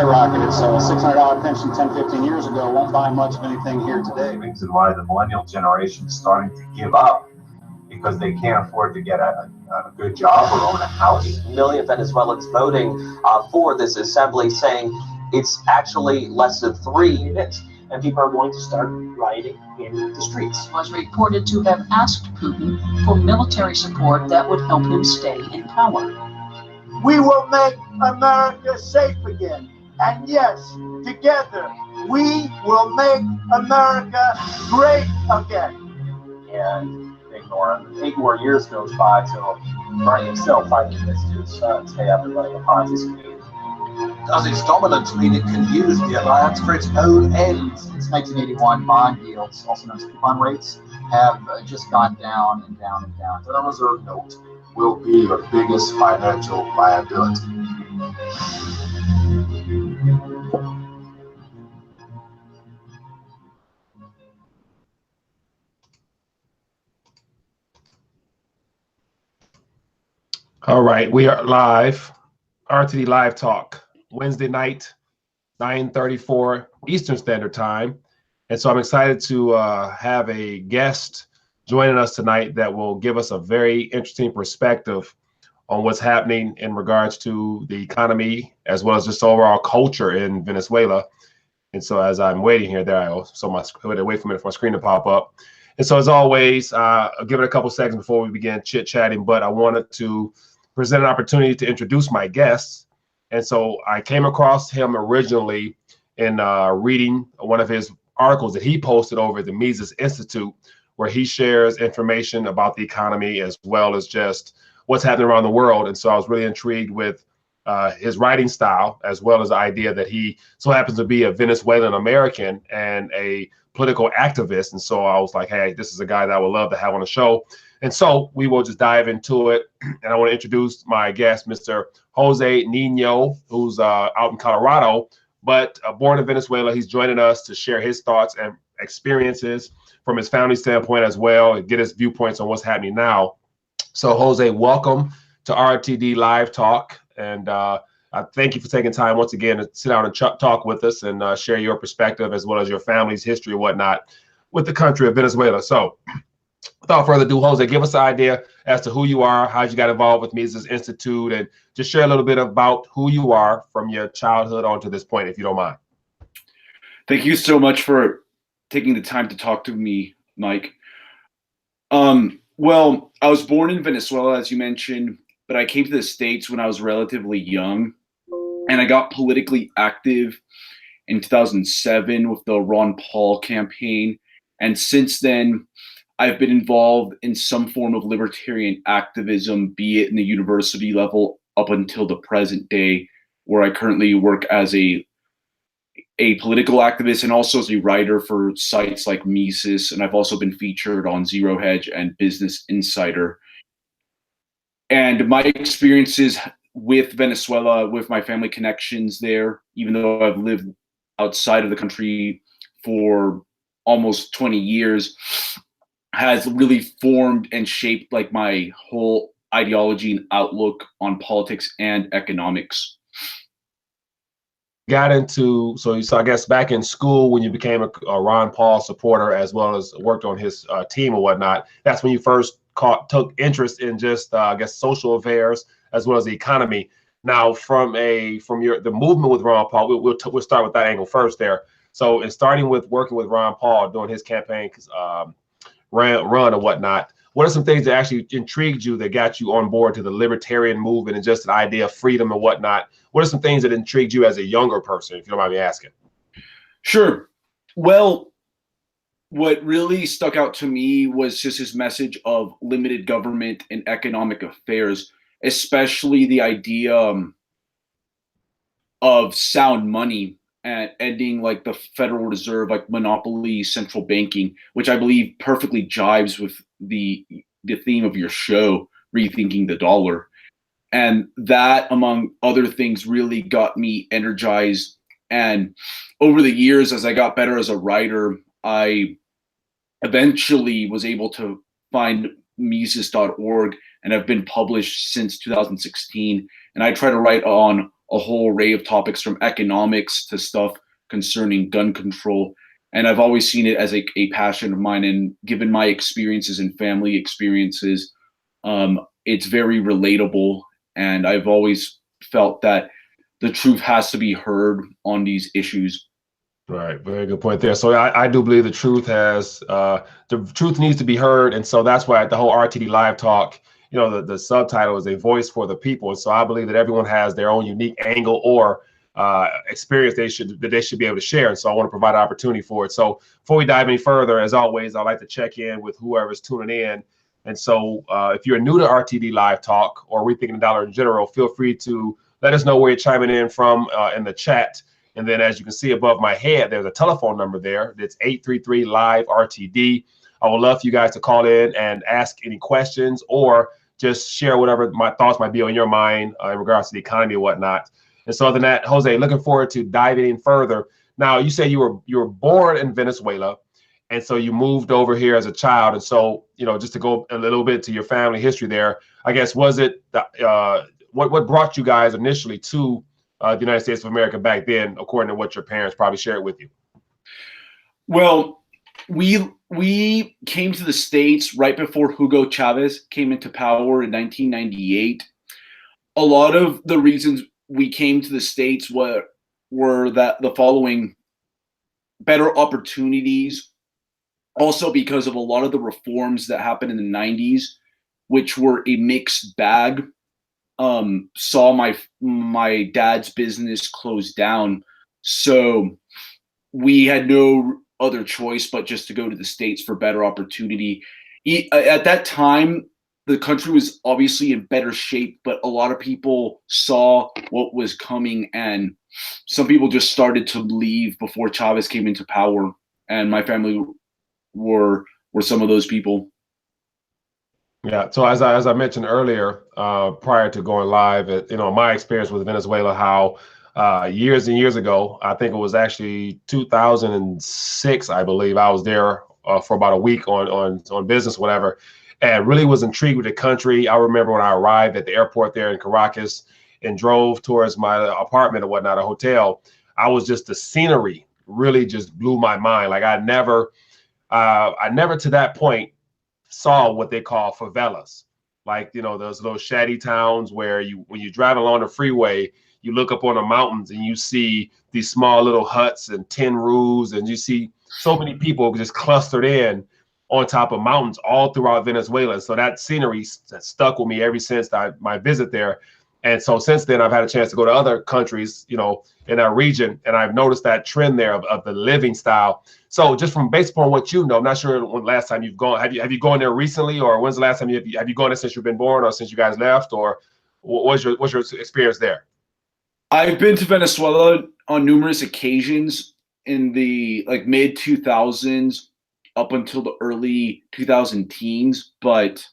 skyrocketed. So a $600 pension 10, 15 years ago won't buy much of anything here today. The reason why the millennial generation is starting to give up because they can't afford to get a good job or own a house. Million Venezuelans voting for this assembly, saying it's actually less than 3 units, and people are going to start rioting in the streets. Was reported to have asked Putin for military support that would help him stay in power. We will make America safe again. And yes, together, we will make America great again. And 8 more years goes by till Bernie himself finally gets to his son, stay after running a Ponzi scheme. Does its dominance mean it can use the alliance for its own ends? Since 1981, bond yields, also known as coupon rates, have just gone down and down and down. The reserve note will be the biggest financial liability. All right, we are live. RTD Live Talk, Wednesday night, 9:34 Eastern Standard Time. And so I'm excited to have a guest joining us tonight that will give us a very interesting perspective on what's happening in regards to the economy, as well as just overall culture in Venezuela. And so as I'm waiting here, wait for my screen to pop up. And so as always, I'll give it a couple seconds before we begin chit-chatting, but I wanted to present an opportunity to introduce my guests. And so I came across him originally in reading one of his articles that he posted over at the Mises Institute, where he shares information about the economy as well as just what's happening around the world. And so I was really intrigued with his writing style, as well as the idea that he so happens to be a Venezuelan-American and a political activist. And so I was like, hey, this is a guy that I would love to have on the show. And so we will just dive into it. And I want to introduce my guest, Mr. Jose Nino, who's out in Colorado, but born in Venezuela. He's joining us to share his thoughts and experiences from his family standpoint as well, and get his viewpoints on what's happening now. So Jose, welcome to RTD Live Talk. And I thank you for taking time once again to sit down and talk with us and share your perspective as well as your family's history and whatnot with the country of Venezuela. So without further ado, Jose, give us an idea as to who you are, how you got involved with Mises Institute, and just share a little bit about who you are from your childhood on to this point, if you don't mind. Thank you so much for taking the time to talk to me, Mike. Well, I was born in Venezuela, as you mentioned, but I came to the States when I was relatively young, and I got politically active in 2007 with the Ron Paul campaign. And since then, I've been involved in some form of libertarian activism, be it in the university level up until the present day, where I currently work as a political activist and also as a writer for sites like Mises. And I've also been featured on Zero Hedge and Business Insider. And my experiences with Venezuela, with my family connections there, even though I've lived outside of the country for almost 20 years, has really formed and shaped like my whole ideology and outlook on politics and economics. Got into, so I guess back in school when you became a Ron Paul supporter as well as worked on his team or whatnot, that's when you first took interest in just I guess social affairs as well as the economy. Now from the movement with Ron Paul, we'll start with that angle first there. So in starting with working with Ron Paul during his campaign run or whatnot, what are some things that actually intrigued you that got you on board to the libertarian movement and just the idea of freedom and whatnot? What are some things that intrigued you as a younger person, if you don't mind me asking? Sure. Well, what really stuck out to me was just his message of limited government and economic affairs, especially the idea of sound money and ending like the Federal Reserve, like monopoly central banking, which I believe perfectly jives with the theme of your show, Rethinking the Dollar. And that, among other things, really got me energized. And over the years, as I got better as a writer, I eventually was able to find Mises.org, and have been published since 2016. And I try to write on a whole array of topics from economics to stuff concerning gun control. And I've always seen it as a passion of mine. And given my experiences and family experiences, it's very relatable. And I've always felt that the truth has to be heard on these issues. Right, very good point there. So I do believe the truth needs to be heard, and so that's why the whole RTD Live Talk, you know, the subtitle is a voice for the people. And so I believe that everyone has their own unique angle or experience they should be able to share. And so I want to provide an opportunity for it. So before we dive any further, as always, I'd like to check in with whoever's tuning in. And so if you're new to RTD Live Talk or Rethinking the Dollar in general, feel free to let us know where you're chiming in from in the chat. And then as you can see above my head, there's a telephone number there. That's 833-LIVE-RTD. I would love for you guys to call in and ask any questions or just share whatever my thoughts might be on your mind in regards to the economy and whatnot. And so other than that, Jose, looking forward to diving in further. Now, you say you were born in Venezuela, and so you moved over here as a child. And so, you know, just to go a little bit to your family history there, I guess, was it what brought you guys initially to the United States of America back then, according to what your parents probably shared with you? Well, we came to the States right before Hugo Chavez came into power in 1998. A lot of the reasons we came to the States were that the following: better opportunities, also because of a lot of the reforms that happened in the 90s, which were a mixed bag. Saw my dad's business close down, so we had no other choice but just to go to the States for better opportunity. At that time, the country was obviously in better shape, but a lot of people saw what was coming, and some people just started to leave before Chavez came into power, and my family were some of those people. Yeah. So as I mentioned earlier, prior to going live, you know, my experience with Venezuela, how years and years ago, I think it was actually 2006, I believe, I was there for about a week on business, whatever, and really was intrigued with the country. I remember when I arrived at the airport there in Caracas and drove towards my apartment or whatnot, a hotel, I was just, the scenery really just blew my mind. Like I never to that point saw what they call favelas, like, you know, those little shanty towns where when you drive along the freeway, you look up on the mountains and you see these small little huts and tin roofs, and you see so many people just clustered in on top of mountains all throughout Venezuela. So that scenery stuck with me ever since my visit there. And so since then, I've had a chance to go to other countries, you know, in our region, and I've noticed that trend there of the living style. So just from based upon what you know, I'm not sure when last time you've gone. Have you gone there recently, or when's the last time have you gone there since you've been born, or since you guys left, or what's your experience there? I've been to Venezuela on numerous occasions in the mid 2000s up until the early 2010s, but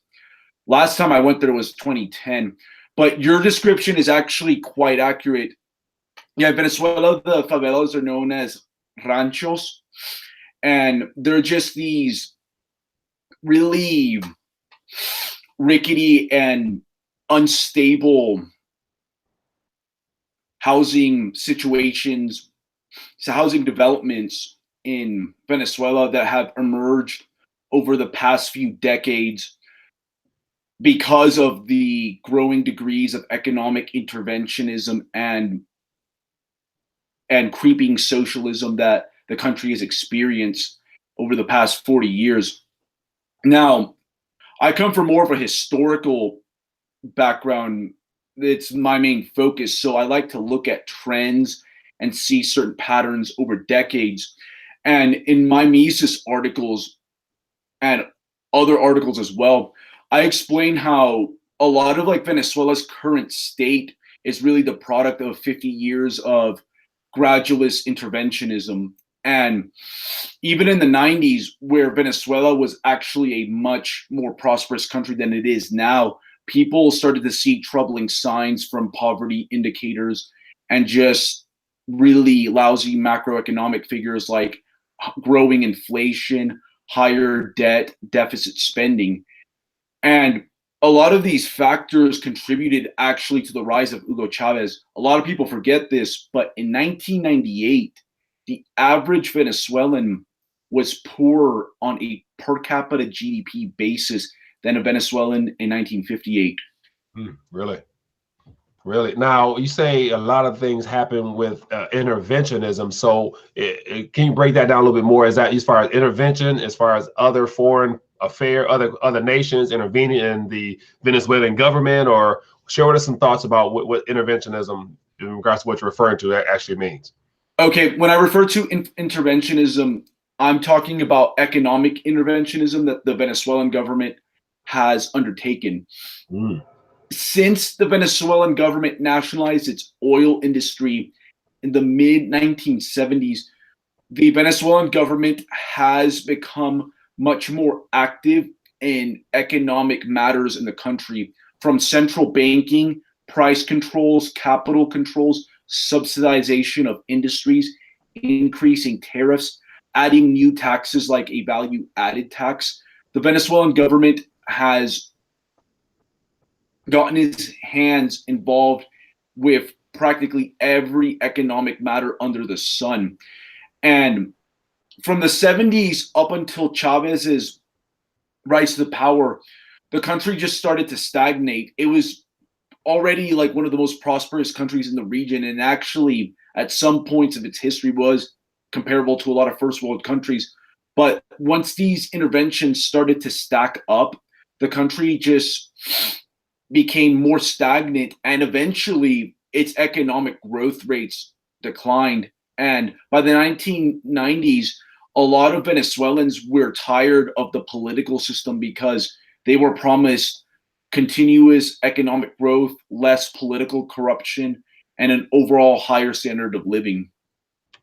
last time I went there was 2010. But your description is actually quite accurate. Yeah, Venezuela, the favelas are known as ranchos, and they're just these really rickety and unstable housing situations, housing developments in Venezuela that have emerged over the past few decades because of the growing degrees of economic interventionism and creeping socialism that the country has experienced over the past 40 years. Now, I come from more of a historical background. It's my main focus. So I like to look at trends and see certain patterns over decades. And in my Mises articles and other articles as well, I explain how a lot of Venezuela's current state is really the product of 50 years of gradualist interventionism. And even in the 90s, where Venezuela was actually a much more prosperous country than it is now, people started to see troubling signs from poverty indicators and just really lousy macroeconomic figures like growing inflation, higher debt, deficit spending. And a lot of these factors contributed actually to the rise of Hugo Chavez. A lot of people forget this, but in 1998, the average Venezuelan was poorer on a per capita GDP basis than a Venezuelan in 1958. Really? Really? Now, you say a lot of things happen with interventionism. So can you break that down a little bit more? Is that as far as intervention, as far as other foreign other nations intervening in the Venezuelan government, or share with us some thoughts about what interventionism in regards to what you're referring to actually means? Okay, when I refer to interventionism, I'm talking about economic interventionism that the Venezuelan government has undertaken. Since the Venezuelan government nationalized its oil industry in the mid 1970s, the Venezuelan government has become much more active in economic matters in the country, from central banking, price controls, capital controls, subsidization of industries, increasing tariffs, adding new taxes like a value added tax. The Venezuelan government has gotten its hands involved with practically every economic matter under the sun. And from the 70s up until Chavez's rise to power, the country just started to stagnate. It was already like one of the most prosperous countries in the region, and actually at some points of its history was comparable to a lot of first world countries. But once these interventions started to stack up, the country just became more stagnant, and eventually its economic growth rates declined. And by the 1990s, a lot of Venezuelans were tired of the political system because they were promised continuous economic growth, less political corruption, and an overall higher standard of living.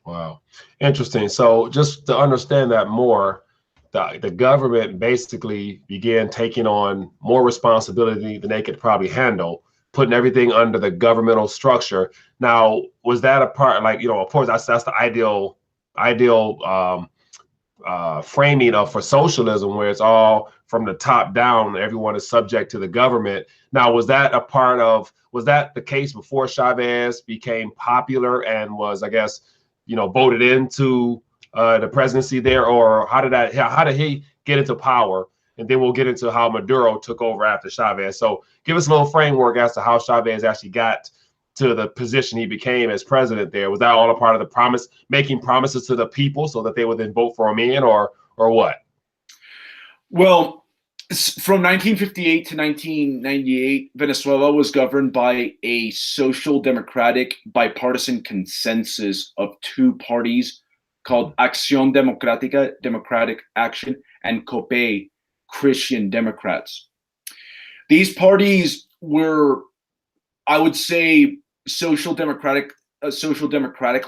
Wow. Interesting. So just to understand that more, the government basically began taking on more responsibility than they could probably handle, putting everything under the governmental structure. Now, was that a part, like, of course, that's the ideal framing for socialism, where it's all from the top down, everyone is subject to the government. Now, was that the case before Chavez became popular and was, I guess, voted into the presidency there, or how did he get into power? And then we'll get into how Maduro took over after Chavez. So give us a little framework as to how Chavez actually got to the position he became as president there. Was that all a part of the making promises to the people so that they would then vote for him in, or what? Well, from 1958 to 1998, Venezuela was governed by a social democratic bipartisan consensus of two parties called Acción Democrática, Democratic Action, and COPE, Christian Democrats. These parties were, I would say, social democratic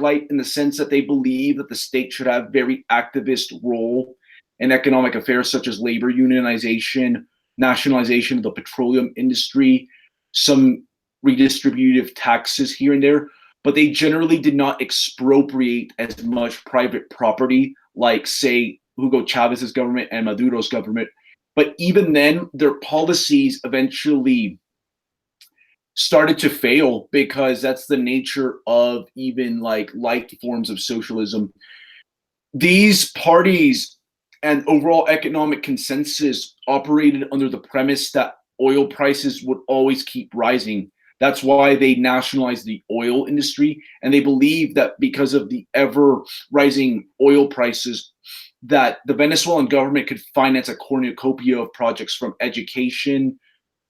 light, in the sense that they believe that the state should have very activist role in economic affairs such as labor unionization, nationalization of the petroleum industry, some redistributive taxes here and there, but they generally did not expropriate as much private property like, say, Hugo Chavez's government and Maduro's government. But even then, their policies eventually started to fail, because that's the nature of even like light forms of socialism. These parties and overall economic consensus operated under the premise that oil prices would always keep rising. That's why they nationalized the oil industry, and they believe that because of the ever rising oil prices, that the Venezuelan government could finance a cornucopia of projects, from education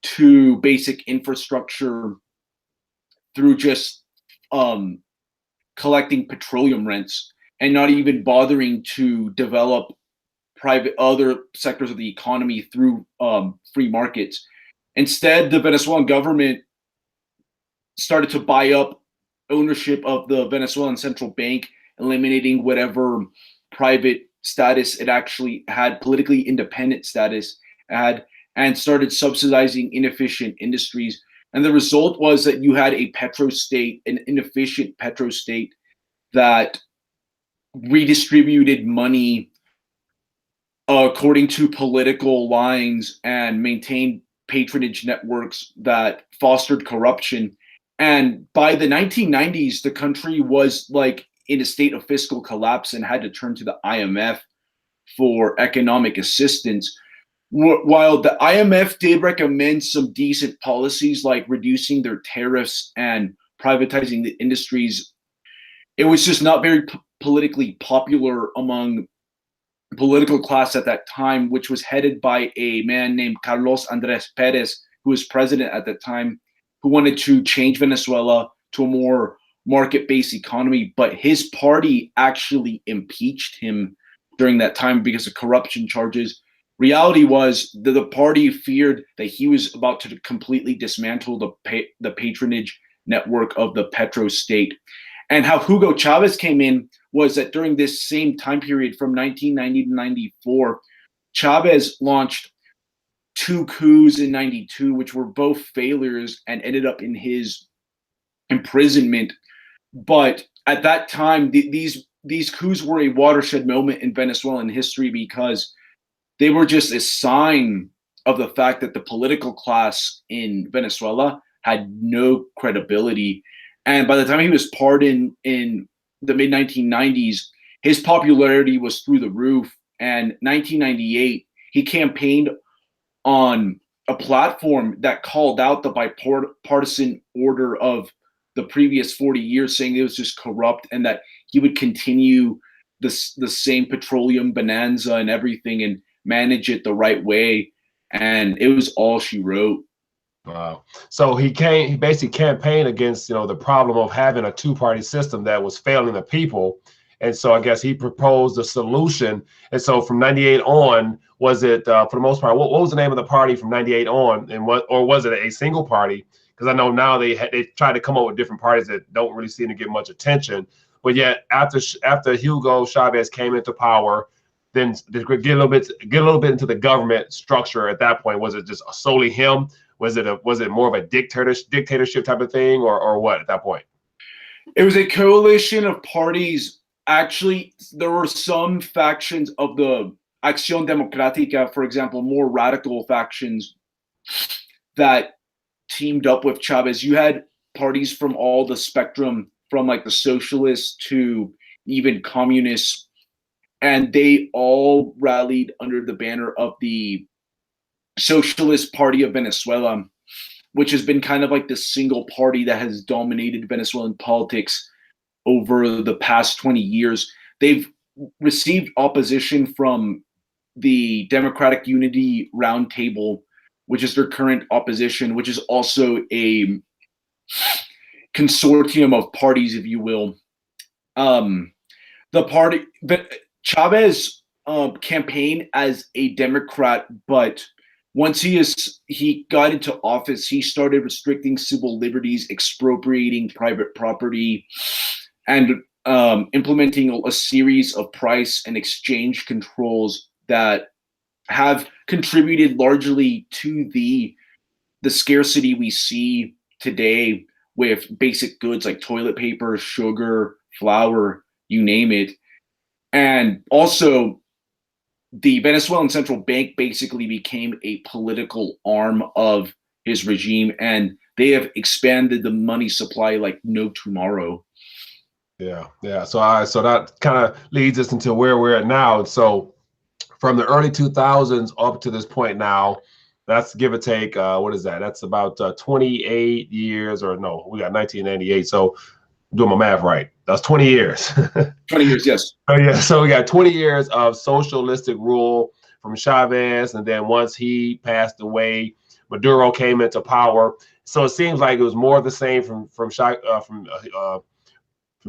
to basic infrastructure, through just collecting petroleum rents and not even bothering to develop private other sectors of the economy through free markets. Instead, the Venezuelan government started to buy up ownership of the Venezuelan central bank, eliminating whatever private status it actually had, politically independent status had, and started subsidizing inefficient industries. And the result was that you had a petrostate, an inefficient petrostate that redistributed money according to political lines and maintained patronage networks that fostered corruption. And by the 1990s, the country was like in a state of fiscal collapse and had to turn to the IMF for economic assistance. While the IMF did recommend some decent policies like reducing their tariffs and privatizing the industries, it was just not very politically popular among the political class at that time, which was headed by a man named Carlos Andrés Pérez, who was president at that time, who wanted to change Venezuela to a more market-based economy. But his party actually impeached him during that time because of corruption charges. Reality was that the party feared that he was about to completely dismantle the patronage network of the Petro state. And how Hugo Chavez came in was that during this same time period from 1990 to 94, Chavez launched 2 coups in 92, which were both failures and ended up in his imprisonment. But at that time, these coups were a watershed moment in Venezuelan history because they were just a sign of the fact that the political class in Venezuela had no credibility. And by the time he was pardoned in the mid-1990s, his popularity was through the roof. And 1998, he campaigned on a platform that called out the bipartisan order of the previous 40 years, saying it was just corrupt and that he would continue the same petroleum bonanza and everything and manage it the right way. And it was all she wrote. Wow. So he basically campaigned against, the problem of having a two-party system that was failing the people. And so I guess he proposed a solution. And so from 98 on, was it, for the most part, what was the name of the party from 98 on? And or was it a single party? Because I know now they try to come up with different parties that don't really seem to get much attention. But yet after Hugo Chavez came into power, then get a little bit into the government structure at that point. Was it just solely him? Was it more of a dictatorship type of thing, or what at that point? It was a coalition of parties. Actually, there were some factions of the Acción Democrática, for example, more radical factions that teamed up with Chavez. You had parties from all the spectrum, from like the socialists to even communists, and they all rallied under the banner of the Socialist Party of Venezuela, which has been kind of like the single party that has dominated Venezuelan politics over the past 20 years. They've received opposition from the Democratic Unity Roundtable, which is their current opposition, which is also a consortium of parties, if you will. The party, but Chavez campaigned as a Democrat, but once he got into office, he started restricting civil liberties, expropriating private property, and implementing a series of price and exchange controls that have contributed largely to the scarcity we see today with basic goods like toilet paper, sugar, flour, you name it. And also, the Venezuelan Central Bank basically became a political arm of his regime, and they have expanded the money supply like no tomorrow. Yeah. So that kind of leads us into where we're at now. So from the early 2000s up to this point now, that's give or take, what is that? That's about 28 years, or no, we got 1998. So doing my math right, that's 20 years. 20 years, yes. So we got 20 years of socialistic rule from Chavez, and then once he passed away, Maduro came into power. So it seems like it was more of the same from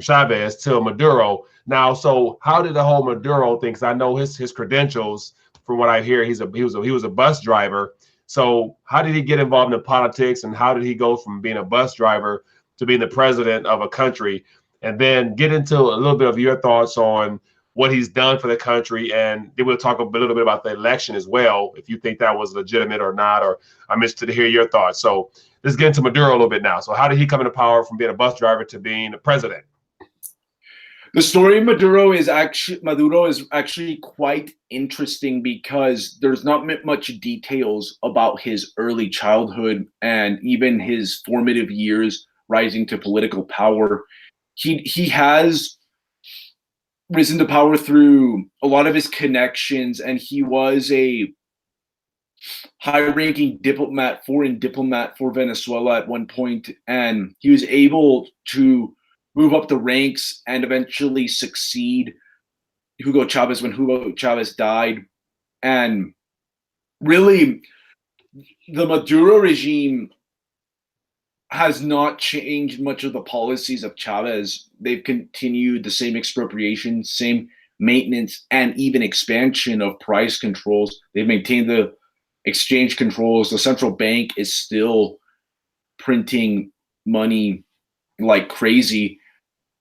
Chavez to Maduro. Now, so how did the whole Maduro thing? Because I know his credentials, from what I hear, he was a bus driver. So how did he get involved in politics, and how did he go from being a bus driver to being the president of a country? And then get into a little bit of your thoughts on what he's done for the country, and then we'll talk a little bit about the election as well, if you think that was legitimate or not, or I'm interested to hear your thoughts. So let's get into Maduro a little bit now. So how did he come into power from being a bus driver to being the president? The story of Maduro is actually quite interesting because there's not much details about his early childhood and even his formative years rising to political power. He has risen to power through a lot of his connections, and he was a high-ranking foreign diplomat for Venezuela at one point, and he was able to move up the ranks and eventually succeed Hugo Chavez when Hugo Chavez died. And really, the Maduro regime has not changed much of the policies of Chavez. They've continued the same expropriation, same maintenance, and even expansion of price controls. They've maintained the exchange controls. The central bank is still printing money like crazy.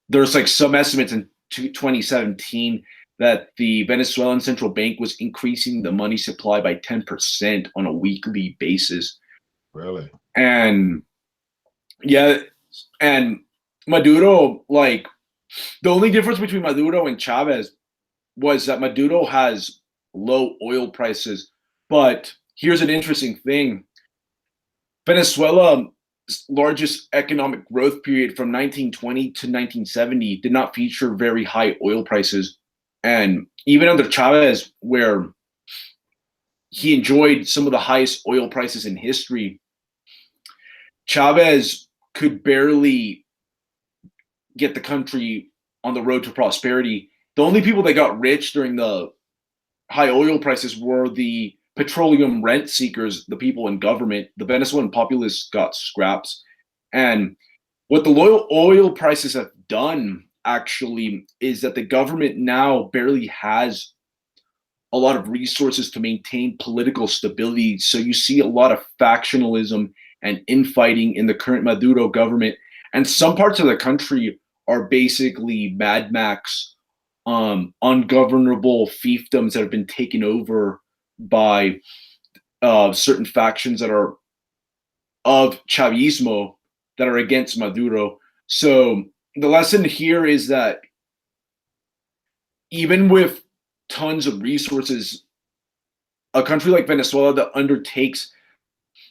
There's like some estimates in 2017 that the Venezuelan central bank was increasing the money supply by 10% on a weekly basis. Really? And yeah, and Maduro, like, the only difference between Maduro and Chavez was that Maduro has low oil prices. But here's an interesting thing. Venezuela's largest economic growth period from 1920 to 1970 did not feature very high oil prices. And even under Chavez, where he enjoyed some of the highest oil prices in history, Chavez could barely get the country on the road to prosperity. The only people that got rich during the high oil prices were the petroleum rent seekers, the people in government. The Venezuelan populace got scraps. And what the low oil prices have done actually is that the government now barely has a lot of resources to maintain political stability. So you see a lot of factionalism and infighting in the current Maduro government. And some parts of the country are basically Mad Max, ungovernable fiefdoms that have been taken over by certain factions that are of Chavismo that are against Maduro. So the lesson here is that even with tons of resources, a country like Venezuela that undertakes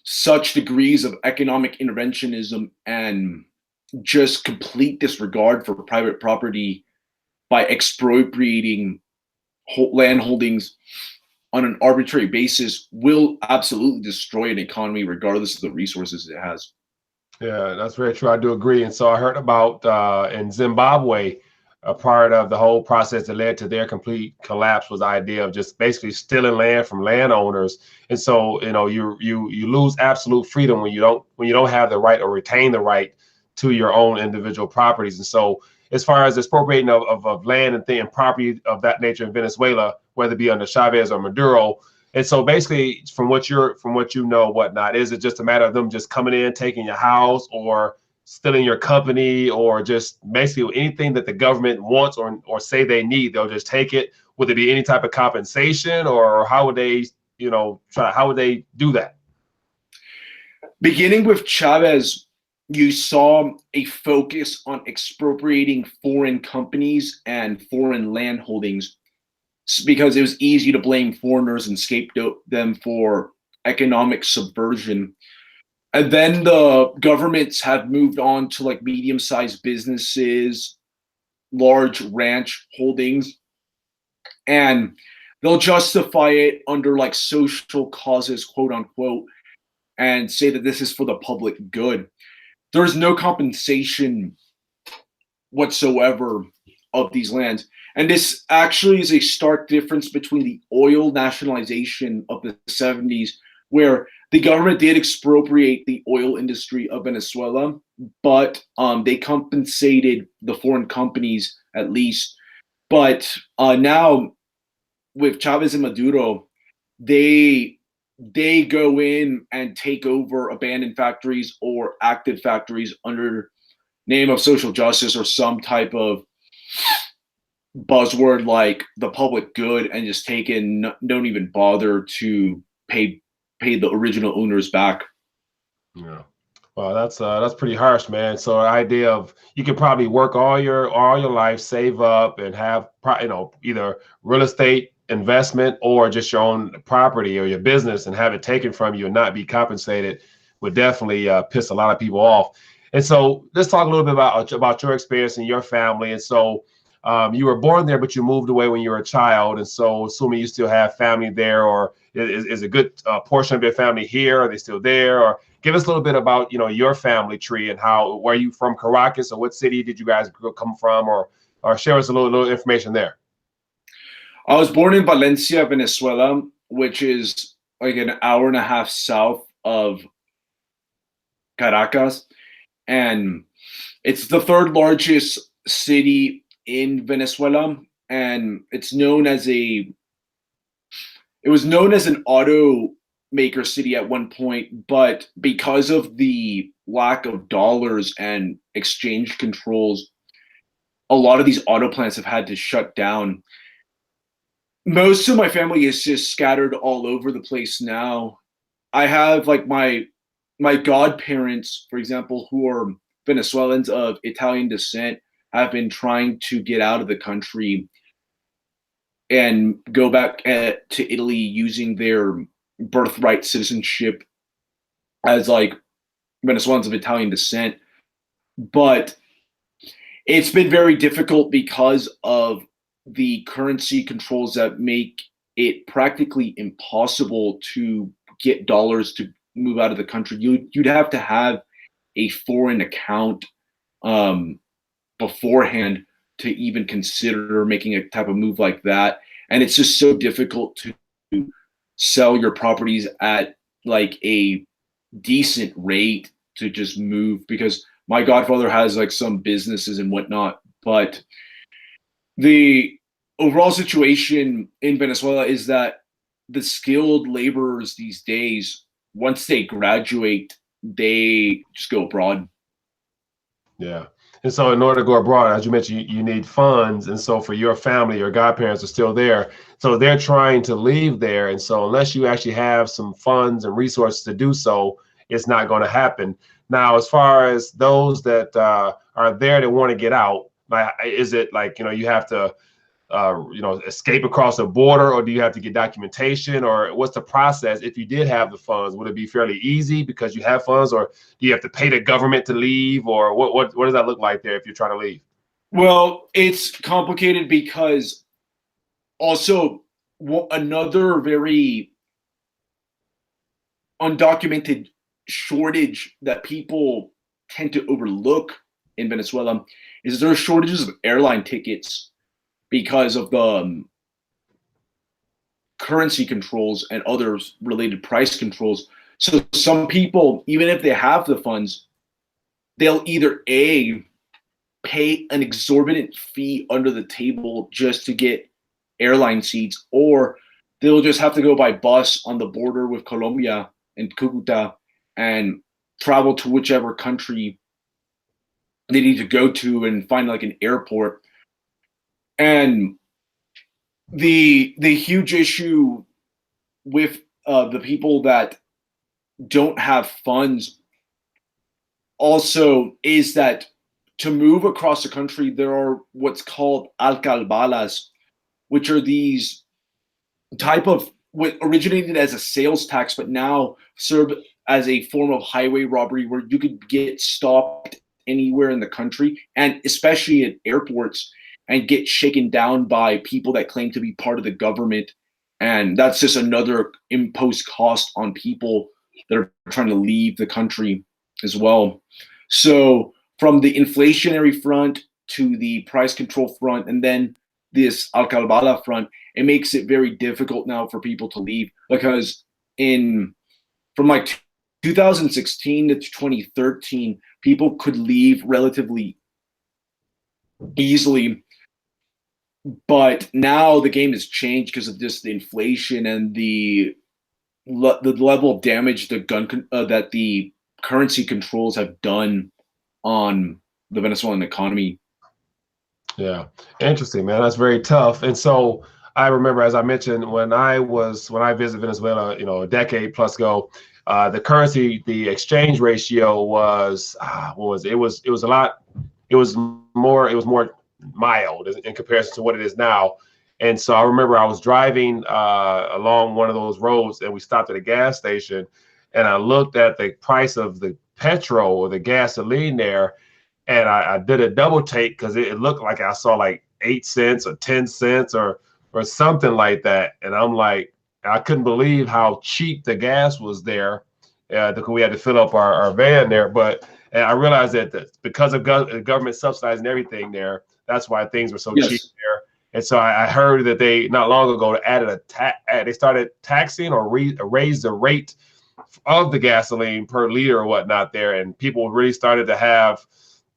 such degrees of economic interventionism and just complete disregard for private property by expropriating land holdings on an arbitrary basis will absolutely destroy an economy regardless of the resources it has. Yeah, that's very true. I do agree. And so I heard about in Zimbabwe, a part of the whole process that led to their complete collapse was the idea of just basically stealing land from landowners. And so, you know, you lose absolute freedom when you don't have the right or retain the right to your own individual properties. And so, as far as expropriating of land and property of that nature in Venezuela, whether it be under Chavez or Maduro, and so basically, from what you know, whatnot, is it just a matter of them just coming in, taking your house, or stealing your company, or just basically anything that the government wants or say they need, they'll just take it? Would there be any type of compensation, or how would they, how would they do that? Beginning with Chavez, you saw a focus on expropriating foreign companies and foreign land holdings because it was easy to blame foreigners and scapegoat them for economic subversion. And then the governments have moved on to like medium-sized businesses, large ranch holdings, and they'll justify it under like social causes, quote unquote, and say that this is for the public good. There's no compensation whatsoever of these lands. And this actually is a stark difference between the oil nationalization of the 70s, where the government did expropriate the oil industry of Venezuela, but they compensated the foreign companies at least. But now with Chavez and Maduro, they go in and take over abandoned factories or active factories under name of social justice or some type of buzzword like the public good, and just don't even bother to pay the original owners back. Yeah. Well, that's pretty harsh, man. So the idea of you could probably work all your life, save up, and have either real estate investment or just your own property or your business, and have it taken from you and not be compensated would definitely piss a lot of people off. And so let's talk a little bit about your experience and your family. And so you were born there, but you moved away when you were a child. And so assuming you still have family there, or is a good portion of your family here? Are they still there? Or give us a little bit about, your family tree and where you from, Caracas, or what city did you guys come from, or share us a little information there. I was born in Valencia, Venezuela, which is like an hour and a half south of Caracas. And it's the third largest city in Venezuela. And it was known as an automaker city at one point, but because of the lack of dollars and exchange controls, a lot of these auto plants have had to shut down. Most of my family is just scattered all over the place now. I have like my godparents, for example, who are Venezuelans of Italian descent, have been trying to get out of the country and go back to Italy using their birthright citizenship as like Venezuelans of Italian descent. But it's been very difficult because of the currency controls that make it practically impossible to get dollars to move out of the country. You'd have to have a foreign account beforehand to even consider making a type of move like that. And it's just so difficult to sell your properties at like a decent rate to just move, because my godfather has like some businesses and whatnot. But the overall situation in Venezuela is that the skilled laborers these days, once they graduate, they just go abroad. Yeah. And so in order to go abroad, as you mentioned, you need funds. And so for your family, your godparents are still there. So they're trying to leave there. And so unless you actually have some funds and resources to do so, it's not going to happen. Now, as far as those that are there that want to get out, like, is it like, you have to escape across the border, or do you have to get documentation, or what's the process? If you did have the funds, would it be fairly easy because you have funds, or do you have to pay the government to leave, or what does that look like there if you're trying to leave? Well, it's complicated because also another very undocumented shortage that people tend to overlook in Venezuela is there are shortages of airline tickets because of the currency controls and other related price controls. So some people, even if they have the funds, they'll either pay an exorbitant fee under the table just to get airline seats, or they'll just have to go by bus on the border with Colombia and Cucuta and travel to whichever country they need to go to and find like an airport. And the huge issue with the people that don't have funds also is that to move across the country, there are what's called alcalbalas, which are these type of what originated as a sales tax, but now serve as a form of highway robbery where you could get stopped anywhere in the country, and especially at airports, and get shaken down by people that claim to be part of the government. And that's just another imposed cost on people that are trying to leave the country as well. So from the inflationary front to the price control front, and then this alcalbala front, it makes it very difficult now for people to leave, because from like 2016 to 2013, people could leave relatively easily. But now the game has changed because of just the inflation and the level of damage that the currency controls have done on the Venezuelan economy. Yeah, interesting, man. That's very tough. And so I remember, as I mentioned, when I visited Venezuela, a decade plus ago, The currency, the exchange ratio was what was it? It was a lot. It was more mild in comparison to what it is now. And so I remember I was driving along one of those roads, and we stopped at a gas station, and I looked at the price of the petrol or the gasoline there, and I did a double take because it looked like I saw like 8 cents or 10 cents or something like that. And I'm like, I couldn't believe how cheap the gas was there. Because we had to fill up our van there. And I realized that because of government subsidizing everything there, that's why things were so cheap there. And so I heard that they not long ago added they started taxing or raised the rate of the gasoline per liter or whatnot there, and people really started to have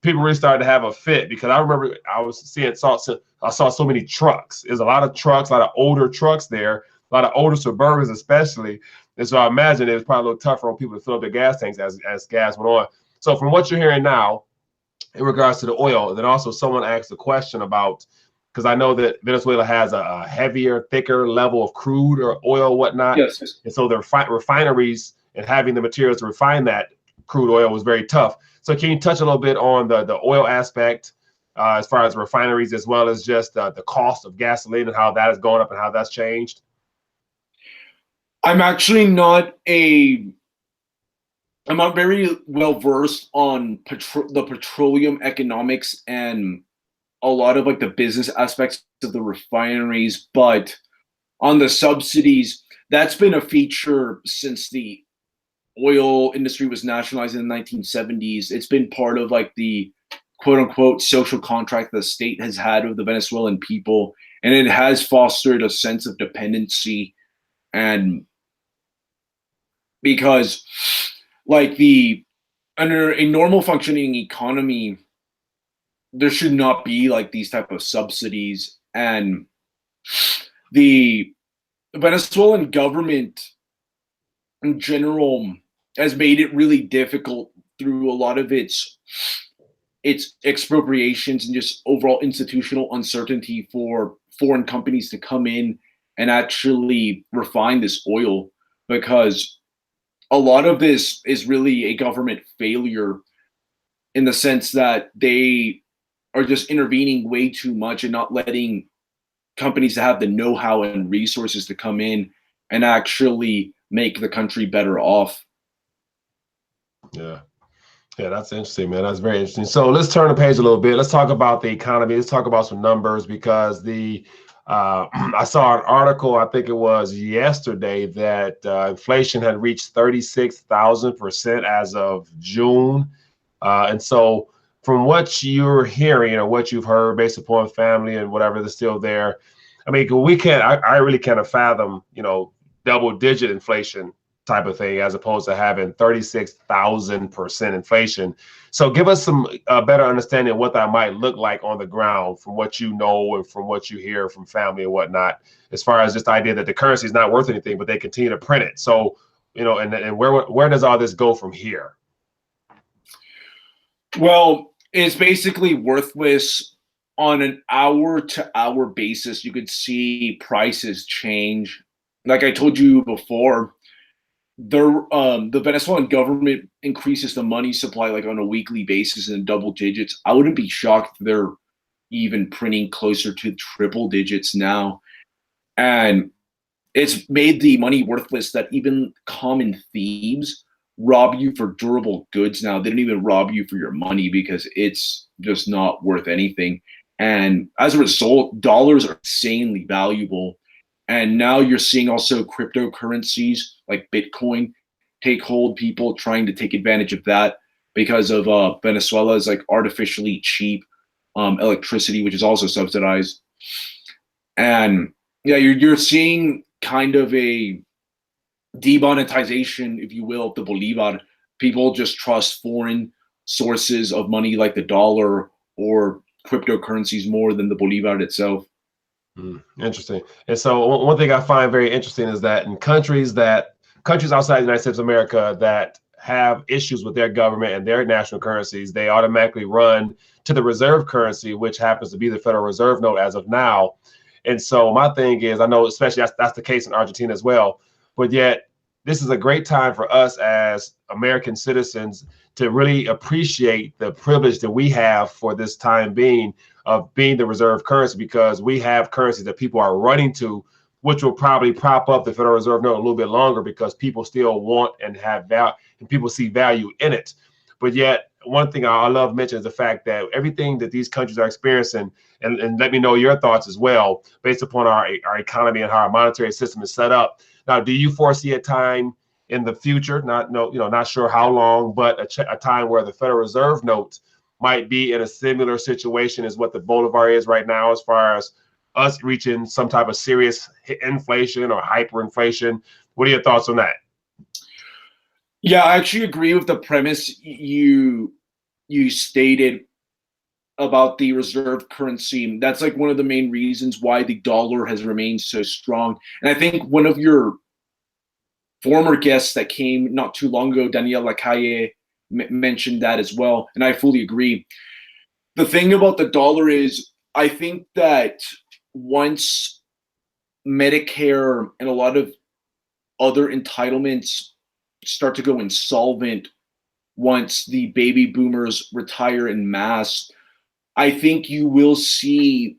a fit, because I remember I saw so many trucks. There's a lot of trucks, a lot of older trucks there, a lot of older Suburbans especially. And so I imagine it was probably a little tougher on people to fill up their gas tanks as gas went on. So from what you're hearing now, in regards to the oil, then also someone asked a question about, because I know that Venezuela has a heavier, thicker level of crude or oil, whatnot. Yes. And so the refineries and having the materials to refine that crude oil was very tough. So can you touch a little bit on the oil aspect as far as refineries, as well as just the cost of gasoline and how that has gone up and how that's changed? I'm actually not very well versed on the petroleum economics and a lot of like the business aspects of the refineries, but on the subsidies, that's been a feature since the oil industry was nationalized in the 1970s. It's been part of like the quote unquote social contract the state has had with the Venezuelan people, and it has fostered a sense of dependency. And because like under a normal functioning economy, there should not be like these type of subsidies. And the Venezuelan government in general has made it really difficult through a lot of its expropriations and just overall institutional uncertainty for foreign companies to come in and actually refine this oil, because a lot of this is really a government failure in the sense that they are just intervening way too much and not letting companies that have the know-how and resources to come in and actually make the country better off. Yeah, that's interesting, man. That's very interesting. So let's turn the page a little bit. Let's talk about the economy. Let's talk about some numbers, because I saw an article, I think it was yesterday, that inflation had reached 36,000% as of June. And so from what you're hearing or what you've heard based upon family and whatever that's still there, I mean, I really can't fathom, double digit inflation type of thing, as opposed to having 36,000% inflation. So give us some better understanding of what that might look like on the ground from what you know and from what you hear from family and whatnot, as far as just the idea that the currency is not worth anything, but they continue to print it. So, and where does all this go from here? Well, it's basically worthless on an hour-to-hour basis. You could see prices change. Like I told you before, the Venezuelan government increases the money supply like on a weekly basis in double digits. I wouldn't be shocked if they're even printing closer to triple digits now. And it's made the money worthless that even common thieves rob you for durable goods now. They don't even rob you for your money because it's just not worth anything. And as a result, dollars are insanely valuable. And now you're seeing also cryptocurrencies like Bitcoin take hold, people trying to take advantage of that because of Venezuela's like artificially cheap electricity, which is also subsidized. And yeah, you're seeing kind of a demonetization, if you will, of the Bolivar. People just trust foreign sources of money like the dollar or cryptocurrencies more than the Bolivar itself. Interesting. And so one thing I find very interesting is that in countries outside the United States of America that have issues with their government and their national currencies, they automatically run to the reserve currency, which happens to be the Federal Reserve note as of now. And so my thing is, I know especially that's the case in Argentina as well, but yet this is a great time for us as American citizens to really appreciate the privilege that we have for this time being of being the reserve currency, because we have currencies that people are running to, which will probably prop up the Federal Reserve note a little bit longer because people still want and have value and people see value in it. But yet, one thing I love mentioning is the fact that everything that these countries are experiencing, and let me know your thoughts as well, based upon our economy and how our monetary system is set up. Now, do you foresee a time in the future, not sure how long, but a time where the Federal Reserve note might be in a similar situation as what the Bolivar is right now, as far as us reaching some type of serious inflation or hyperinflation? What are your thoughts on that? Yeah, I actually agree with the premise you stated about the reserve currency. That's like one of the main reasons why the dollar has remained so strong. And I think one of your former guests that came not too long ago, Daniel Lacalle, mentioned that as well, and I fully agree. The thing about the dollar is, I think that once Medicare and a lot of other entitlements start to go insolvent, once the baby boomers retire en masse, I think you will see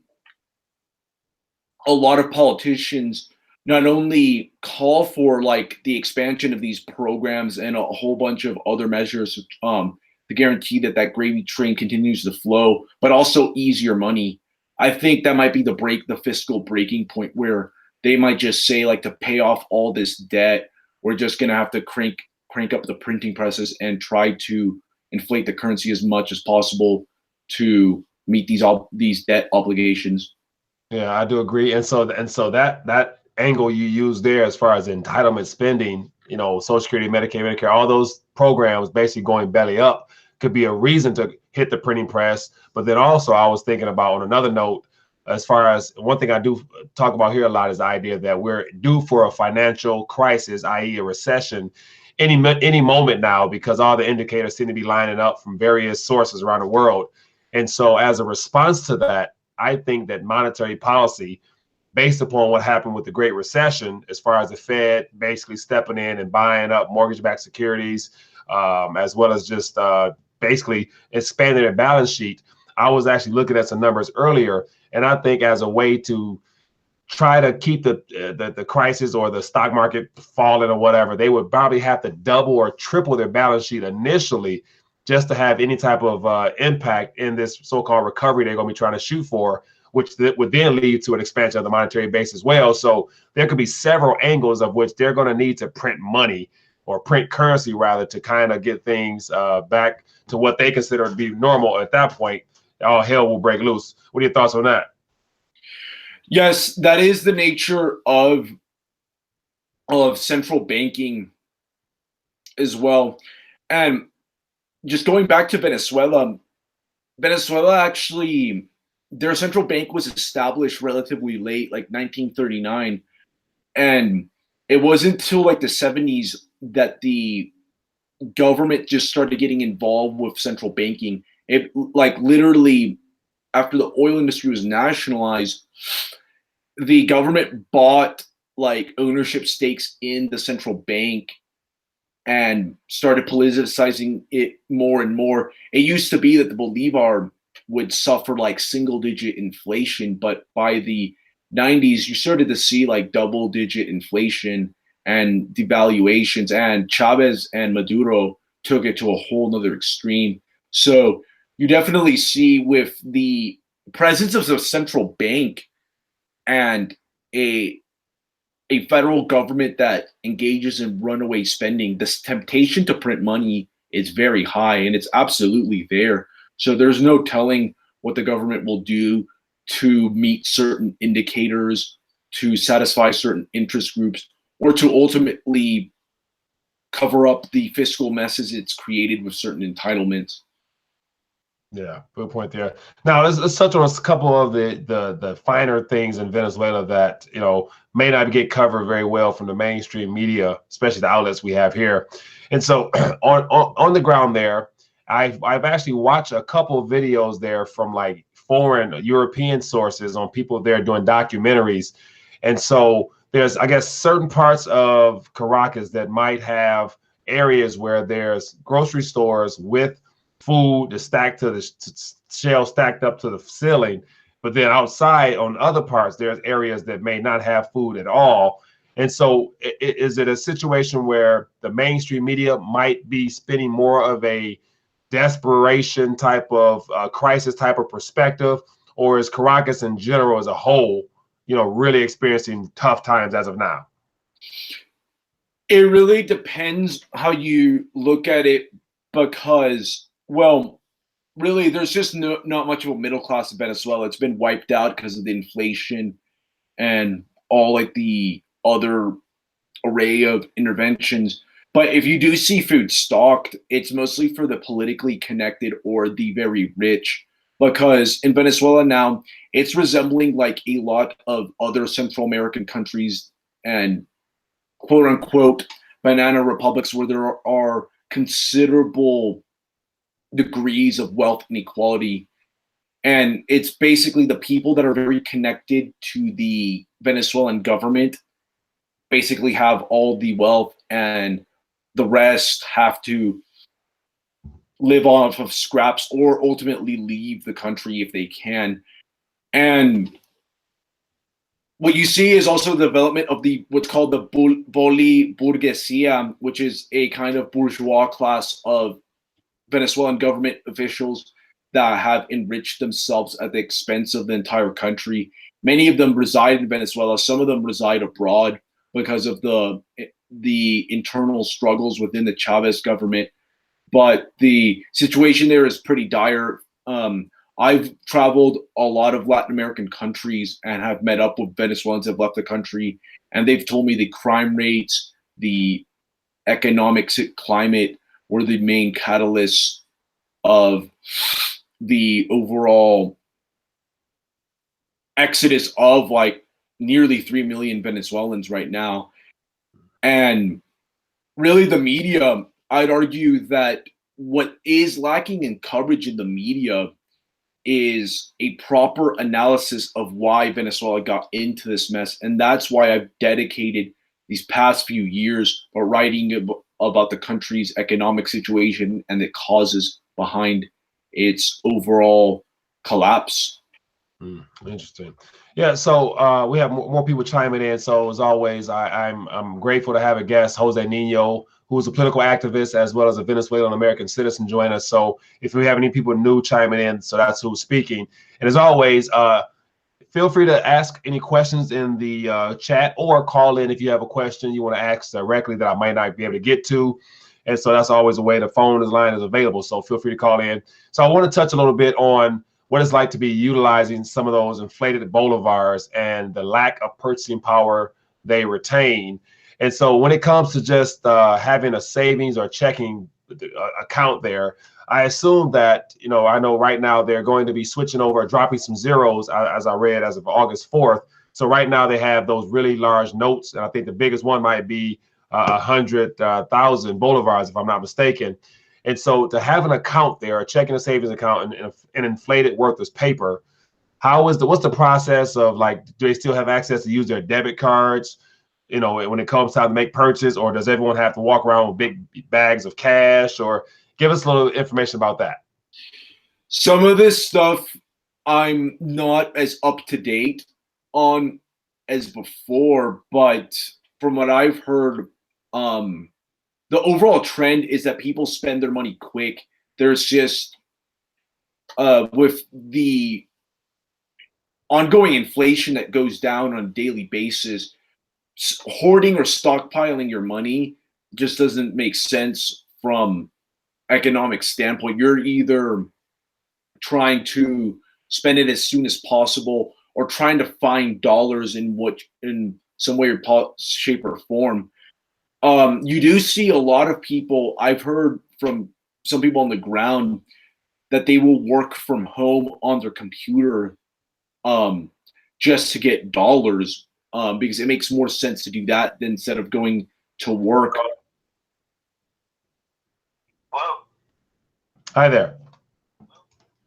a lot of politicians not only call for like the expansion of these programs and a whole bunch of other measures to guarantee that that gravy train continues to flow, but also easier money. I think that might be the fiscal breaking point where they might just say, like, to pay off all this debt, we're just going to have to crank up the printing presses and try to inflate the currency as much as possible to meet these debt obligations. Yeah, I do agree. And so that angle you use there, as far as entitlement spending, Social Security, Medicaid, Medicare, all those programs basically going belly up, could be a reason to hit the printing press. But then also, I was thinking about, on another note, as far as one thing I do talk about here a lot, is the idea that we're due for a financial crisis, i.e. a recession, any moment now, because all the indicators seem to be lining up from various sources around the world. And so as a response to that, I think that monetary policy, based upon what happened with the Great Recession, as far as the Fed basically stepping in and buying up mortgage-backed securities, as well as just basically expanding their balance sheet. I was actually looking at some numbers earlier, and I think as a way to try to keep the crisis or the stock market falling or whatever, they would probably have to double or triple their balance sheet initially just to have any type of impact in this so-called recovery they're going to be trying to shoot for, which would then lead to an expansion of the monetary base as well. So there could be several angles of which they're going to need to print money, or print currency rather, to kind of get things back to what they consider to be normal. At that point, all hell will break loose. What are your thoughts on that? Yes, that is the nature of central banking as well. And just going back to Venezuela actually, their central bank was established relatively late, like 1939. And it wasn't until like the 70s that the government just started getting involved with central banking. It, like, literally after the oil industry was nationalized, the government bought like ownership stakes in the central bank and started politicizing it more and more. It used to be that the Bolivar would suffer like single-digit inflation, but by the 90s, you started to see like double-digit inflation and devaluations, and Chavez and Maduro took it to a whole nother extreme. So you definitely see, with the presence of the central bank and a federal government that engages in runaway spending, this temptation to print money is very high, and it's absolutely there. So there's no telling what the government will do to meet certain indicators, to satisfy certain interest groups, or to ultimately cover up the fiscal messes it's created with certain entitlements. Yeah, good point there. Now let's touch on a couple of the finer things in Venezuela that may not get covered very well from the mainstream media, especially the outlets we have here. And so on the ground there, I've actually watched a couple of videos there from like foreign European sources on people there doing documentaries. And so there's, I guess, certain parts of Caracas that might have areas where there's grocery stores with food that's stacked to the shelves stacked up to the ceiling. But then outside on other parts, there's areas that may not have food at all. And so is it a situation where the mainstream media might be spinning more of a desperation type of crisis type of perspective, or is Caracas in general as a whole, really experiencing tough times as of now? It really depends how you look at it, because, well, really, there's just not much of a middle class in Venezuela. It's been wiped out because of the inflation and all like the other array of interventions. But if you do see food stocked, it's mostly for the politically connected or the very rich, because in Venezuela now, it's resembling like a lot of other Central American countries and quote unquote banana republics, where there are considerable degrees of wealth inequality. And it's basically the people that are very connected to the Venezuelan government basically have all the wealth, and the rest have to live off of scraps or ultimately leave the country if they can. And what you see is also the development of what's called the Boliburguesia, which is a kind of bourgeois class of Venezuelan government officials that have enriched themselves at the expense of the entire country. Many of them reside in Venezuela. Some of them reside abroad because of the internal struggles within the Chavez government. But the situation there is pretty dire. I've traveled a lot of Latin American countries and have met up with Venezuelans that have left the country, and they've told me the crime rates, the economic climate were the main catalysts of the overall exodus of like nearly 3 million Venezuelans right now. And really the media, I'd argue that what is lacking in coverage in the media is a proper analysis of why Venezuela got into this mess. And that's why I've dedicated these past few years of writing about the country's economic situation and the causes behind its overall collapse. Interesting. Yeah, so we have more people chiming in. So as always, I'm grateful to have a guest, Jose Nino, who is a political activist as well as a Venezuelan-American citizen, join us. So if we have any people new chiming in, so that's who's speaking. And as always, feel free to ask any questions in the chat, or call in if you have a question you want to ask directly that I might not be able to get to. And so that's always a way. The phone line is available, so feel free to call in. So I want to touch a little bit on what it's like to be utilizing some of those inflated bolivars and the lack of purchasing power they retain. And so when it comes to just having a savings or checking account there, I assume that, I know right now they're going to be switching over, dropping some zeros, as I read, as of August 4th. So right now they have those really large notes, and I think the biggest one might be 100,000 bolivars, if I'm not mistaken. And so to have an account there, a checking and savings account, and an inflated worthless paper, what's the process of, like, do they still have access to use their debit cards, when it comes time to make purchase, or does everyone have to walk around with big bags of cash? Or give us a little information about that. Some of this stuff I'm not as up to date on as before, but from what I've heard, the overall trend is that people spend their money quick. There's just, with the ongoing inflation that goes down on a daily basis, hoarding or stockpiling your money just doesn't make sense from economic standpoint. You're either trying to spend it as soon as possible or trying to find dollars in some way or shape or form. You do see a lot of people, I've heard from some people on the ground, that they will work from home on their computer just to get dollars, because it makes more sense to do that than instead of going to work. Hello. Hi there.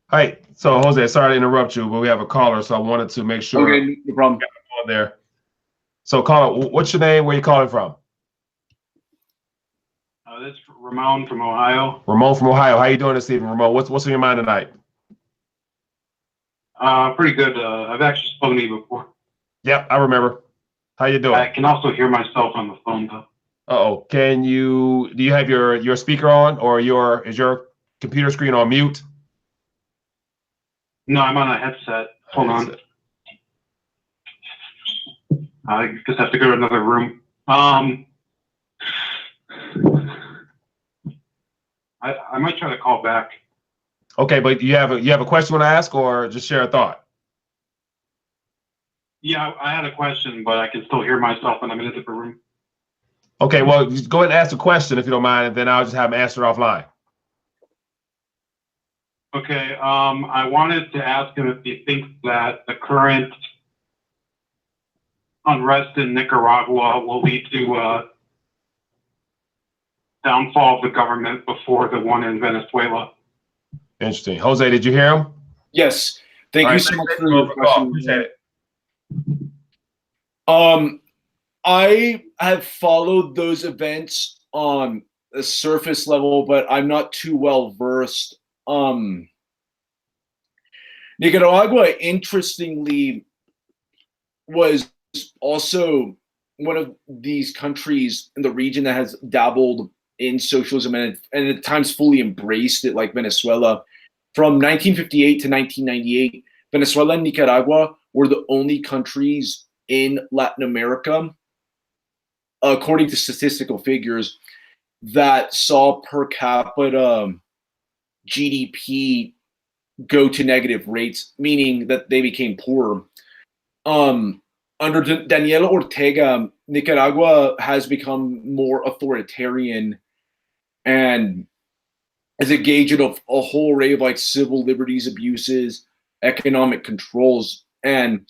Hi. So Jose, sorry to interrupt you, but we have a caller, so I wanted to make sure. Okay, no problem. On there. So caller, what's your name? Where you calling from? This is Ramon from Ohio. Ramon from Ohio. How you doing this evening, Ramon? What's on your mind tonight? Pretty good. I've actually spoken to you before. Yep, I remember. How you doing? I can also hear myself on the phone though. Uh-oh. Do you have your speaker on, or is your computer screen on mute? No, I'm on a headset. Hold on. I just have to go to another room. I might try to call back. Okay, but you have a question you want to ask, or just share a thought? Yeah, I had a question, but I can still hear myself when I'm in a different room. Okay, well, just go ahead and ask the question if you don't mind, and then I'll just have him answer it offline. Okay, I wanted to ask him if he thinks that the current unrest in Nicaragua will lead to downfall of the government before the one in Venezuela. Interesting. Jose, did you hear him? Yes. Thank you so much for your question. Appreciate it. I have followed those events on a surface level, but I'm not too well versed. Nicaragua, interestingly, was also one of these countries in the region that has dabbled in socialism and at times fully embraced it, like Venezuela. From 1958 to 1998, Venezuela and Nicaragua were the only countries in Latin America, according to statistical figures, that saw per capita GDP go to negative rates, meaning that they became poorer. Under Daniel Ortega, Nicaragua has become more authoritarian and is engaged in a whole array of like civil liberties abuses, economic controls, and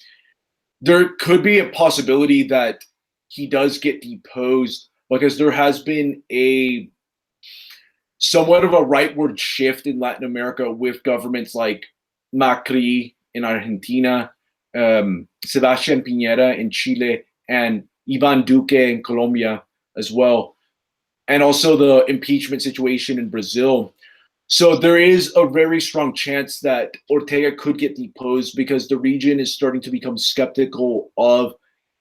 there could be a possibility that he does get deposed because there has been a somewhat of a rightward shift in Latin America with governments like Macri in Argentina, Sebastián Piñera in Chile, and Iván Duque in Colombia as well, and also the impeachment situation in Brazil. So there is a very strong chance that Ortega could get deposed because the region is starting to become skeptical of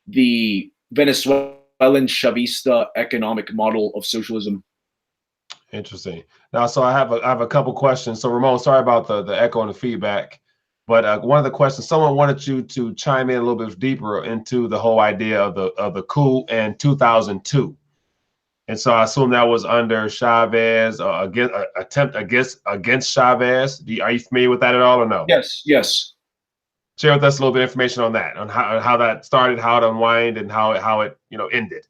the Venezuelan Chavista economic model of socialism. Interesting. Now, so I have a couple questions. So Ramon, sorry about the echo and the feedback, but one of the questions, someone wanted you to chime in a little bit deeper into the whole idea of the coup in 2002. And so I assume that was under Chavez, attempt against Chavez. Are you familiar with that at all or no? Yes. Share with us a little bit of information on that, on how that started, how it unwound, and how it ended.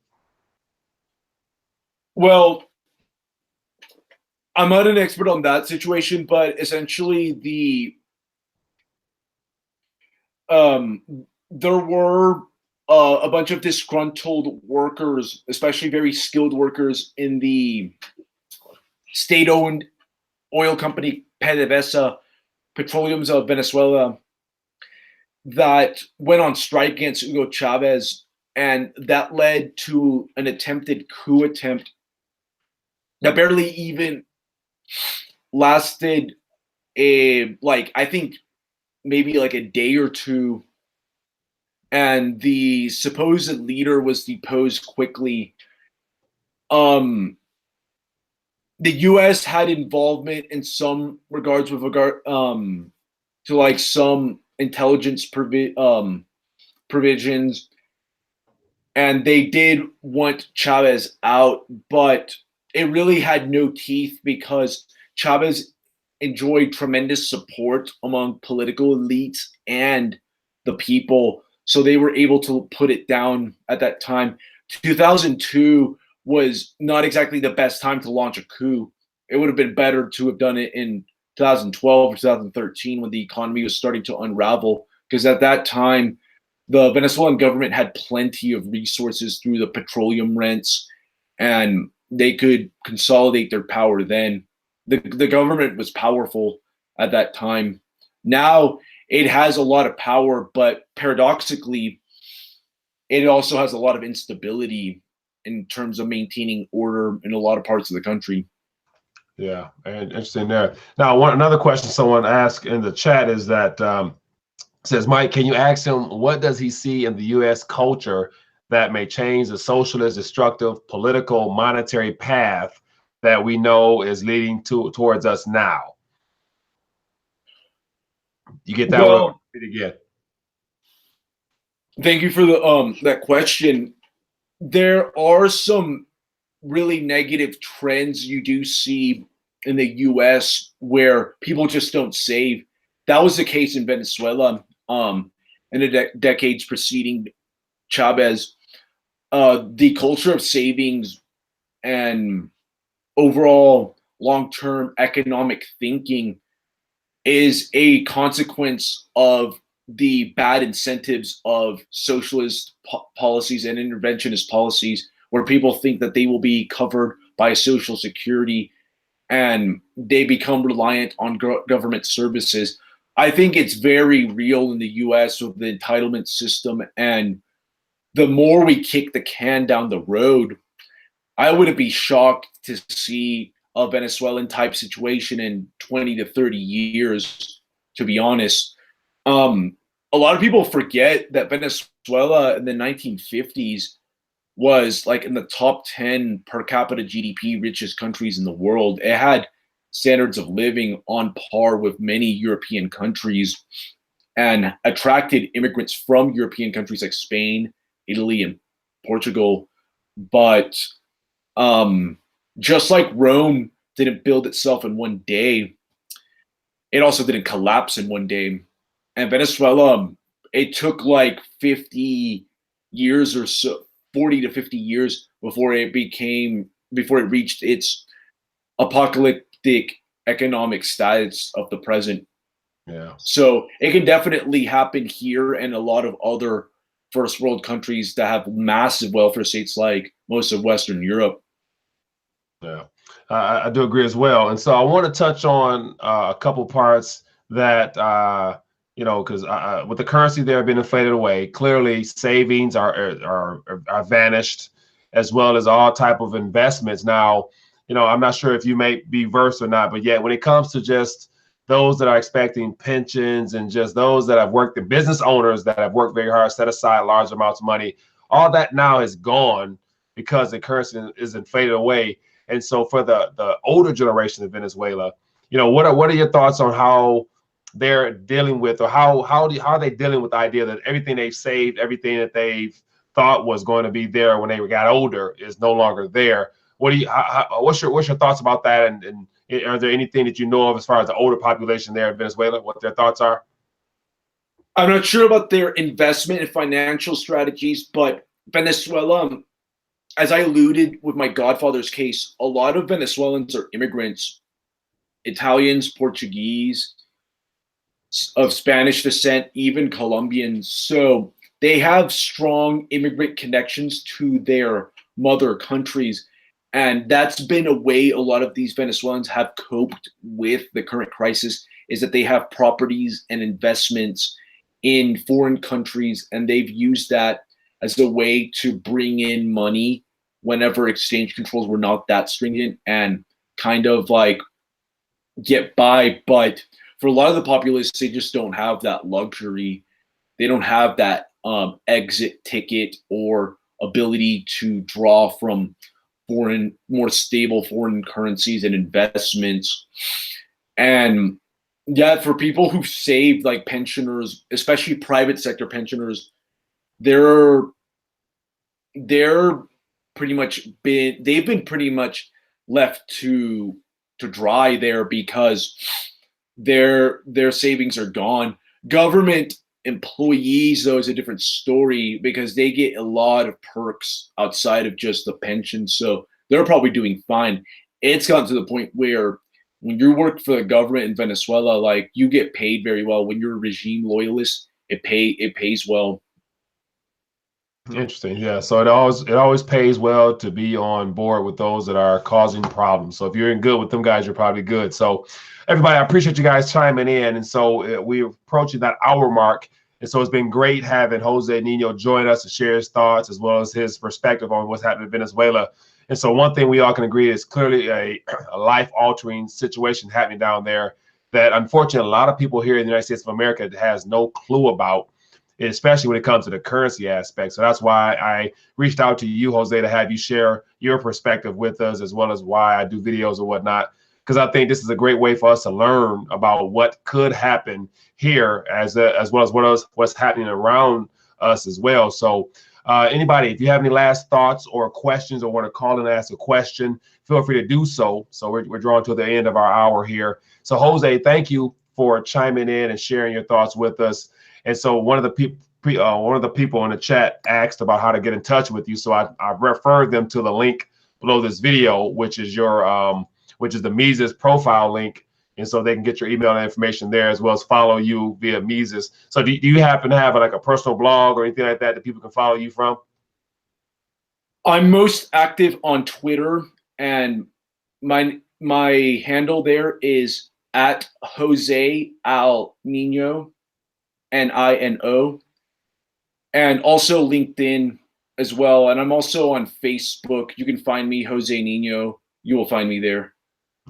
Well, I'm not an expert on that situation, but essentially there were a bunch of disgruntled workers, especially very skilled workers in the state-owned oil company PDVSA, Petroleums of Venezuela, that went on strike against Hugo Chavez, and that led to an attempted coup attempt that barely even lasted I think maybe like a day or two, and the supposed leader was deposed quickly. The U.S. had involvement in some regards with regard to like some intelligence provisions, and they did want Chavez out, but it really had no teeth because Chavez enjoyed tremendous support among political elites and the people, so they were able to put it down at that time. 2002 was not exactly the best time to launch a coup. It would have been better to have done it in 2012 or 2013 when the economy was starting to unravel, because at that time, the Venezuelan government had plenty of resources through the petroleum rents, and they could consolidate their power then. The government was powerful at that time. Now it has a lot of power, but paradoxically, it also has a lot of instability in terms of maintaining order in a lot of parts of the country. Yeah, and interesting there. Now, another question someone asked in the chat is that says, Mike, can you ask him what does he see in the U.S. culture that may change the socialist, destructive, political, monetary path that we know is leading towards us now? You get that one again? Thank you for the that question. There are some really negative trends you do see in the U.S. where people just don't save. That was the case in Venezuela in the decades preceding Chavez. The culture of savings and overall long-term economic thinking is a consequence of the bad incentives of socialist policies and interventionist policies, where people think that they will be covered by Social Security and they become reliant on government services. I think it's very real in the US with the entitlement system, and the more we kick the can down the road, I wouldn't be shocked to see a Venezuelan type situation in 20 to 30 years, to be honest. A lot of people forget that Venezuela in the 1950s was like in the top 10 per capita GDP richest countries in the world. It had standards of living on par with many European countries and attracted immigrants from European countries like Spain, Italy, and Portugal. But just like Rome didn't build itself in one day, it also didn't collapse in one day. And Venezuela, it took like 50 years or so, 40 to 50 years before it reached its apocalyptic economic status of the present. Yeah. So it can definitely happen here and a lot of other first world countries that have massive welfare states like most of Western Europe. Yeah, I do agree as well. And so I want to touch on a couple parts that, because with the currency there being inflated away, clearly savings are vanished, as well as all type of investments. Now, I'm not sure if you may be versed or not, but yet when it comes to just those that are expecting pensions and just those that have worked, the business owners that have worked very hard, set aside large amounts of money, all that now is gone because the currency is inflated away. And so for the older generation of Venezuela, what are your thoughts on how they're dealing with, or how are they dealing with the idea that everything they've saved, everything that they've thought was going to be there when they got older is no longer there? What's your thoughts about that? And are there anything that you know of as far as the older population there in Venezuela, what their thoughts are? I'm not sure about their investment and financial strategies, but Venezuela, as I alluded with my godfather's case, a lot of Venezuelans are immigrants, Italians, Portuguese, of Spanish descent, even Colombians. So they have strong immigrant connections to their mother countries. And that's been a way a lot of these Venezuelans have coped with the current crisis, is that they have properties and investments in foreign countries, and they've used that as a way to bring in money whenever exchange controls were not that stringent and kind of like get by. But for a lot of the populace, they just don't have that luxury. They don't have that exit ticket or ability to draw from foreign, more stable foreign currencies and investments. And yeah, for people who saved, like pensioners, especially private sector pensioners, they've been pretty much left to dry there because their savings are gone. Government employees, though, is a different story because they get a lot of perks outside of just the pension, so they're probably doing fine. It's gotten to the point where when you work for the government in Venezuela, like, you get paid very well. When you're a regime loyalist, it pays well. Interesting. Yeah. So it always pays well to be on board with those that are causing problems. So if you're in good with them guys, you're probably good. So everybody, I appreciate you guys chiming in. And so we're approaching that hour mark. And so it's been great having Jose Nino join us to share his thoughts as well as his perspective on what's happening in Venezuela. And so one thing we all can agree is clearly a life-altering situation happening down there that unfortunately a lot of people here in the United States of America has no clue about, especially when it comes to the currency aspect. So that's why I reached out to you, Jose, to have you share your perspective with us, as well as why I do videos and whatnot, because I think this is a great way for us to learn about what could happen here as well as what's happening around us as well. So anybody, if you have any last thoughts or questions or want to call in and ask a question, feel free to do so. So we're drawing to the end of our hour here. So Jose, thank you for chiming in and sharing your thoughts with us. And so one of the people in the chat asked about how to get in touch with you. So I referred them to the link below this video, which is the Mises profile link. And so they can get your email and information there, as well as follow you via Mises. So do you happen to have like a personal blog or anything like that people can follow you from? I'm most active on Twitter, and my handle there is at Jose Al Nino, Nino, and also LinkedIn as well. And I'm also on Facebook. You can find me, Jose Nino. You will find me there.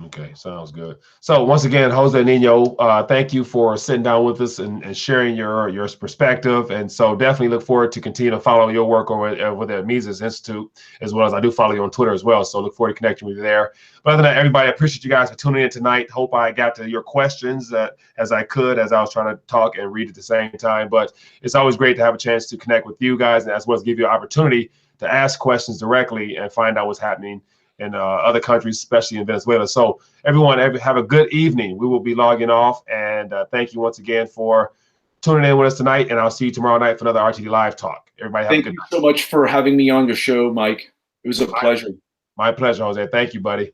Okay, sounds good. So once again, Jose Nino, thank you for sitting down with us and sharing your perspective. And so definitely look forward to continue to follow your work over with the Mises Institute, as well as I do follow you on Twitter as well. So look forward to connecting with you there. But other than that, everybody, I appreciate you guys for tuning in tonight. Hope I got to your questions as I was trying to talk and read at the same time. But it's always great to have a chance to connect with you guys, and as well as give you an opportunity to ask questions directly and find out what's happening in other countries, especially in Venezuela. So everyone, have a good evening. We will be logging off, and thank you once again for tuning in with us tonight, and I'll see you tomorrow night for another RTD Live Talk. Everybody have a good night. Thank you so much for having me on your show, Mike. It was a pleasure. My pleasure, Jose. Thank you, buddy.